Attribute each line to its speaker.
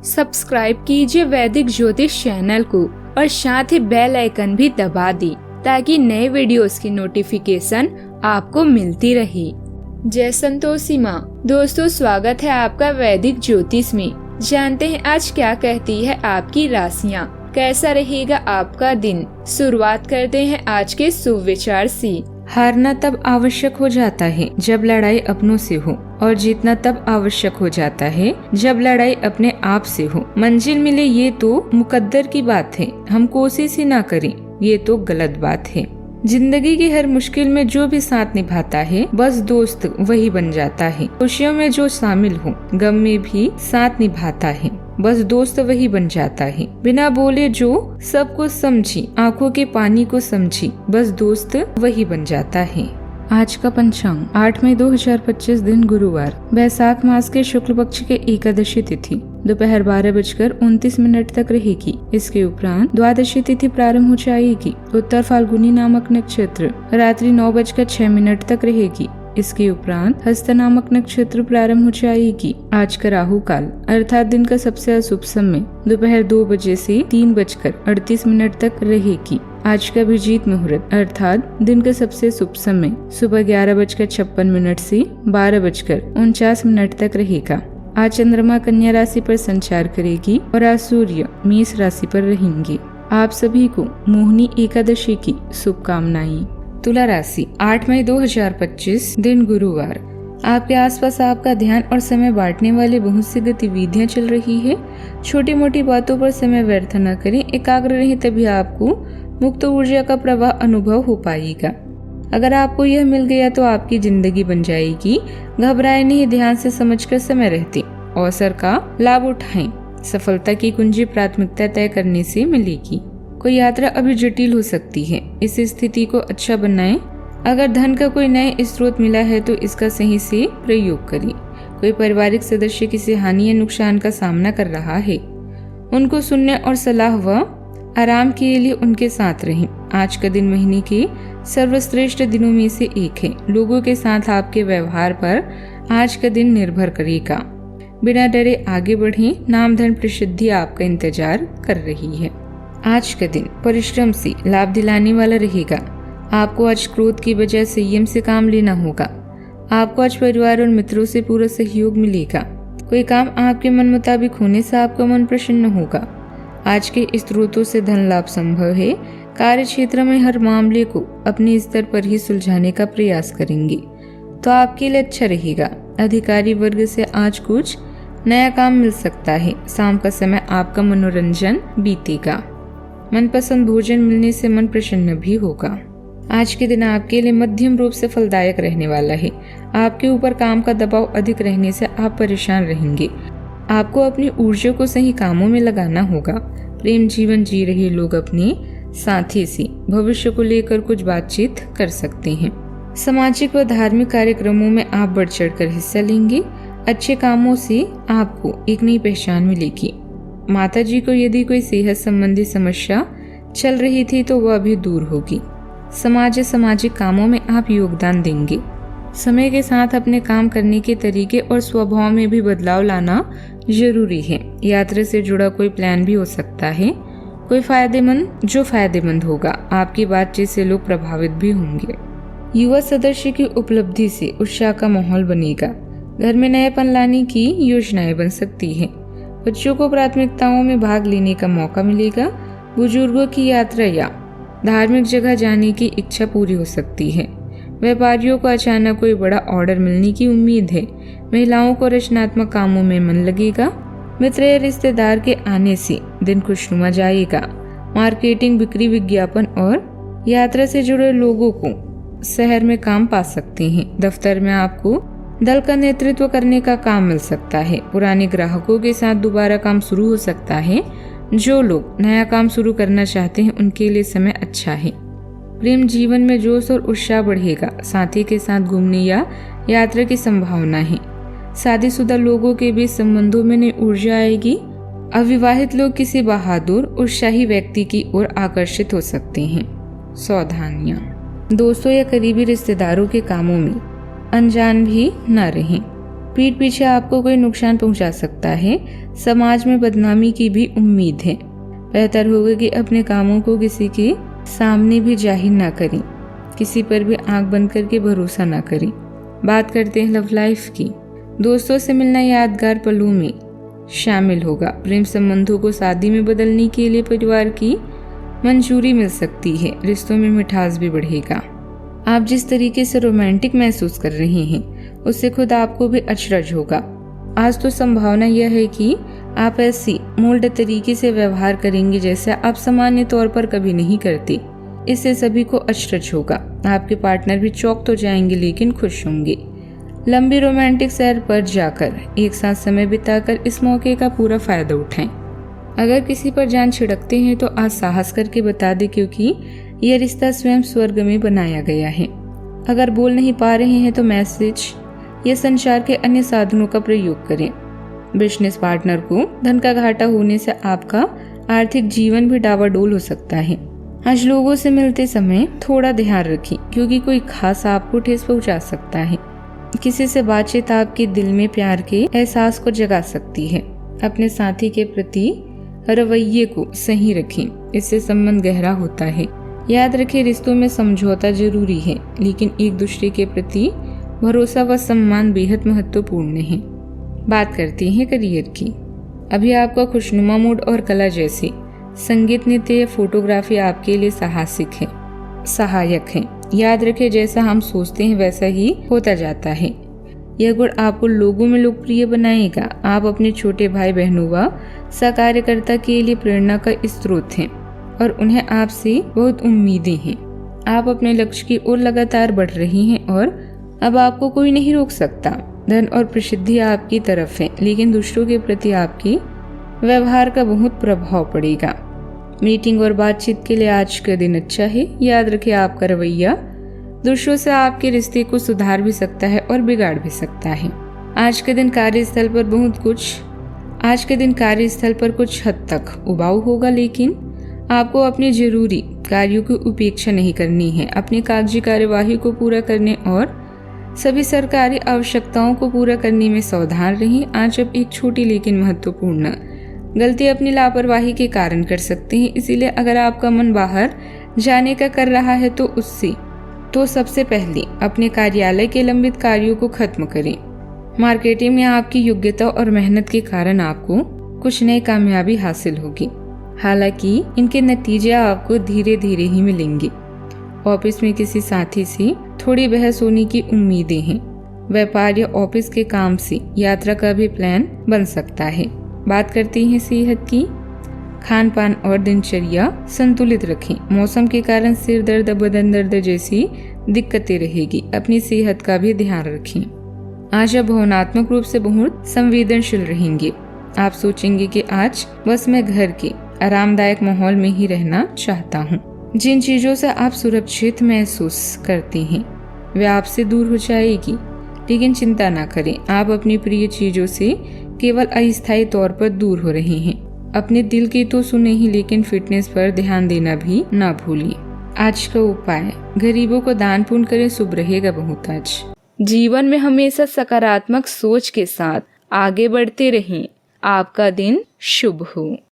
Speaker 1: Subscribe कीजिए वैदिक ज्योतिष चैनल को और साथ ही बेल आइकन भी दबा दी ताकि नए वीडियोस की नोटिफिकेशन आपको मिलती रहे। जय संतोषी माँ। दोस्तों, स्वागत है आपका वैदिक ज्योतिष में। जानते हैं आज क्या कहती है आपकी राशियाँ, कैसा रहेगा आपका दिन। शुरुआत करते हैं आज के शुभ विचार से। हारना तब आवश्यक हो जाता है जब लड़ाई अपनों से हो, और जीतना तब आवश्यक हो जाता है जब लड़ाई अपने आप से हो। मंजिल मिले ये तो मुकद्दर की बात है, हम कोशिश ही ना करें ये तो गलत बात है। जिंदगी की हर मुश्किल में जो भी साथ निभाता है बस दोस्त वही बन जाता है। खुशियों में जो शामिल हो, गम में भी साथ निभाता है बस दोस्त वही बन जाता है। बिना बोले जो सबको समझी, आंखों के पानी को समझी, बस दोस्त वही बन जाता है। आज का पंचांग 8 मई 2025 दिन गुरुवार, वैशाख मास के शुक्ल पक्ष के एकादशी तिथि दोपहर 12:29 तक रहेगी। इसके उपरांत द्वादशी तिथि प्रारंभ हो जाएगी। उत्तर फाल्गुनी नामक नक्षत्र रात्रि 9:06 तक रहेगी। इसके उपरांत हस्त नामक नक्षत्र प्रारंभ हो जाएगी। आज का राहु काल अर्थात दिन का सबसे अशुभ समय दोपहर 2 बजे से 3:38 तक रहेगी। आज का अभिजीत मुहूर्त अर्थात दिन का सबसे शुभ समय सुबह 11:56 से 12:49 तक रहेगा। आज चंद्रमा कन्या राशि पर संचार करेगी और आज सूर्य मेष राशि पर रहेंगे। आप सभी को मोहिनी एकादशी की शुभकामनाएं। तुला राशि 8 मई 2025 दिन गुरुवार, आपके आसपास आपका ध्यान और समय बांटने वाले बहुत सी गतिविधियां चल रही है। छोटी मोटी बातों पर समय व्यर्थ न करें, एकाग्र रहें, तभी आपको मुक्त ऊर्जा का प्रवाह अनुभव हो पाएगा। अगर आपको यह मिल गया तो आपकी जिंदगी बन जाएगी। घबराए नहीं, ध्यान से समझकर समय रहते अवसर का लाभ उठाएं। सफलता की कुंजी प्राथमिकता तय करने से मिलेगी। कोई यात्रा अभी जटिल हो सकती है, इस स्थिति को अच्छा बनाएं। अगर धन का कोई नया स्रोत मिला है तो इसका सही से प्रयोग करें। कोई पारिवारिक सदस्य किसी हानि या नुकसान का सामना कर रहा है, उनको सुनने और सलाह व आराम के लिए उनके साथ रहें। आज का दिन महीने के सर्वश्रेष्ठ दिनों में से एक है। लोगों के साथ आपके व्यवहार पर आज का दिन निर्भर करेगा। बिना डरे आगे बढ़ें, नाम धन प्रसिद्धि आपका इंतजार कर रही है। आज का दिन परिश्रम से लाभ दिलाने वाला रहेगा। आपको आज क्रोध की बजाय संयम से काम लेना होगा। आपको आज परिवार और मित्रों से पूरा सहयोग मिलेगा। कोई काम आपके मन मुताबिक होने से आपका मन प्रसन्न होगा। आज के स्रोतों से धन लाभ संभव है। कार्य क्षेत्र में हर मामले को अपने स्तर पर ही सुलझाने का प्रयास करेंगे तो आपके लिए अच्छा रहेगा। अधिकारी वर्ग से आज कुछ नया काम मिल सकता है। शाम का समय आपका मनोरंजन बीतेगा। मनपसंद भोजन मिलने से मन प्रसन्न भी होगा। आज के दिन आपके लिए मध्यम रूप से फलदायक रहने वाला है। आपके ऊपर काम का दबाव अधिक रहने से आप परेशान रहेंगे। आपको अपनी ऊर्जा को सही कामों में लगाना होगा। प्रेम जीवन जी रहे लोग अपने साथी से भविष्य को लेकर कुछ बातचीत कर सकते हैं। सामाजिक व धार्मिक कार्यक्रमों में आप बढ़ चढ़कर हिस्सा लेंगे। अच्छे कामों से आपको एक नई पहचान मिलेगी। माताजी को यदि कोई सेहत संबंधी समस्या चल रही थी तो वह भी दूर होगी। सामाजिक कामों में आप योगदान देंगे। समय के साथ अपने काम करने के तरीके और स्वभाव में भी बदलाव लाना जरूरी है। यात्रा से जुड़ा कोई प्लान भी हो सकता है, कोई फायदेमंद होगा। आपकी बातचीत से लोग प्रभावित भी होंगे। युवा सदस्य की उपलब्धि से उत्साह का माहौल बनेगा। घर में नएपन लाने की योजनाएं बन सकती है। बच्चों को प्राथमिकताओं में भाग लेने का मौका मिलेगा। बुजुर्गों की यात्रा या धार्मिक जगह जाने की इच्छा पूरी हो सकती है। व्यापारियों को अचानक कोई बड़ा ऑर्डर मिलने की उम्मीद है। महिलाओं को रचनात्मक कामों में मन लगेगा। मित्र या रिश्तेदार के आने से दिन खुशनुमा जाएगा। मार्केटिंग, बिक्री, विज्ञापन और यात्रा से जुड़े लोगों को शहर में काम पा सकते हैं। दफ्तर में आपको दल का नेतृत्व करने का काम मिल सकता है। पुराने ग्राहकों के साथ दोबारा काम शुरू हो सकता है। जो लोग नया काम शुरू करना चाहते हैं उनके लिए समय अच्छा है। प्रेम जीवन में जोश और उत्साह बढ़ेगा। साथी के साथ घूमने या यात्रा की संभावना है। शादीशुदा लोगों के बीच संबंधों में नई ऊर्जा आएगी। अविवाहित लोग किसी बहादुर उत्साही व्यक्ति की ओर आकर्षित हो सकते हैं। सावधानियां, दोस्तों या करीबी रिश्तेदारों के कामों में अनजान भी न रहें। पीठ पीछे आपको कोई नुकसान पहुंचा सकता है। समाज में बदनामी की भी उम्मीद है। बेहतर होगा कि अपने कामों को किसी के सामने भी जाहिर ना करें। किसी पर भी आंख बंद करके भरोसा ना करें। बात करते हैं लव लाइफ की। दोस्तों से मिलना यादगार पलों में शामिल होगा। प्रेम संबंधों को शादी में बदलने के लिए परिवार की मंजूरी मिल सकती है। रिश्तों में मिठास भी बढ़ेगा। आप जिस तरीके से रोमांटिक महसूस कर रहे हैं उससे खुद आपको भी अचरज होगा। आज तो संभावना यह है कि आप ऐसी मोल्ड तरीके से व्यवहार करेंगे जैसे आप सामान्य तौर पर कभी नहीं करते। इससे सभी को अचरज होगा। आपके पार्टनर भी चौंक तो जाएंगे लेकिन खुश होंगे। लंबी रोमांटिक सैर पर जाकर एक साथ समय बिताकर इस मौके का पूरा फायदा उठाएं। अगर किसी पर जान छिड़कते हैं तो आज साहस करके बता दें, क्योंकि यह रिश्ता स्वयं स्वर्ग में बनाया गया है। अगर बोल नहीं पा रहे हैं तो मैसेज या संचार के अन्य साधनों का प्रयोग करें। बिजनेस पार्टनर को धन का घाटा होने से आपका आर्थिक जीवन भी डावाडोल हो सकता है। आज लोगों से मिलते समय थोड़ा ध्यान रखें, क्योंकि कोई खास आपको ठेस पहुंचा सकता है। किसी से बातचीत आपके दिल में प्यार के एहसास को जगा सकती है। अपने साथी के प्रति रवैये को सही रखें, इससे संबंध गहरा होता है। याद रखें, रिश्तों में समझौता जरूरी है, लेकिन एक दूसरे के प्रति भरोसा व सम्मान बेहद महत्वपूर्ण है। बात करते हैं करियर की। अभी आपका खुशनुमा मूड और कला जैसे संगीत, नृत्य या फोटोग्राफी आपके लिए सहायक है। याद रखें, जैसा हम सोचते हैं वैसा ही होता जाता है। यह गुण आपको लोगों में लोकप्रिय बनाएगा। आप अपने छोटे भाई बहनों व सहकार्यकर्ता के लिए प्रेरणा का स्रोत हैं और उन्हें आपसे बहुत उम्मीदें हैं। आप अपने लक्ष्य की ओर लगातार बढ़ रही हैं और अब आपको कोई नहीं रोक सकता। धन और प्रसिद्धि आपकी तरफ है, लेकिन दूसरों के प्रति आपके व्यवहार का बहुत प्रभाव पड़ेगा। मीटिंग और बातचीत के लिए आज का दिन अच्छा है। याद रखें, आपका रवैया दूसरों से आपके रिश्ते को सुधार भी सकता है और बिगाड़ भी सकता है। आज के दिन कार्यस्थल पर कुछ हद तक उबाऊ होगा, लेकिन आपको अपने जरूरी कार्यों की उपेक्षा नहीं करनी है। अपनी कागजी कार्यवाही को पूरा करने और सभी सरकारी आवश्यकताओं को पूरा करने में सावधान रहें। आज अब एक छोटी लेकिन महत्वपूर्ण गलती अपनी लापरवाही के कारण कर सकते हैं, इसीलिए अगर आपका मन बाहर जाने का कर रहा है तो सबसे पहले अपने कार्यालय के लंबित कार्यों को खत्म करें। मार्केटिंग में आपकी योग्यता और मेहनत के कारण आपको कुछ नई कामयाबी हासिल होगी, हालांकि इनके नतीजे आपको धीरे धीरे ही मिलेंगे। ऑफिस में किसी साथी से थोड़ी बहस होने की उम्मीदें हैं। व्यापार या ऑफिस के काम से यात्रा का भी प्लान बन सकता है। बात करते हैं सेहत की। खान पान और दिनचर्या संतुलित रखें। मौसम के कारण सिर दर्द, बदन दर्द जैसी दिक्कतें रहेगी। अपनी सेहत का भी ध्यान रखें। आज आप भावनात्मक रूप से बहुत संवेदनशील रहेंगे। आप सोचेंगे कि आज बस मैं घर के आरामदायक माहौल में ही रहना चाहता हूँ। जिन चीजों से आप सुरक्षित महसूस करते हैं वे आपसे दूर हो जाएगी, लेकिन चिंता ना करें, आप अपनी प्रिय चीजों से केवल अस्थायी तौर पर दूर हो रहे हैं। अपने दिल की तो सुने ही, लेकिन फिटनेस पर ध्यान देना भी ना भूलिए। आज का उपाय, गरीबों को दान पुण्य करें, शुभ रहेगा बहुत आज। जीवन में हमेशा सकारात्मक सोच के साथ आगे बढ़ते रहें। आपका दिन शुभ हो।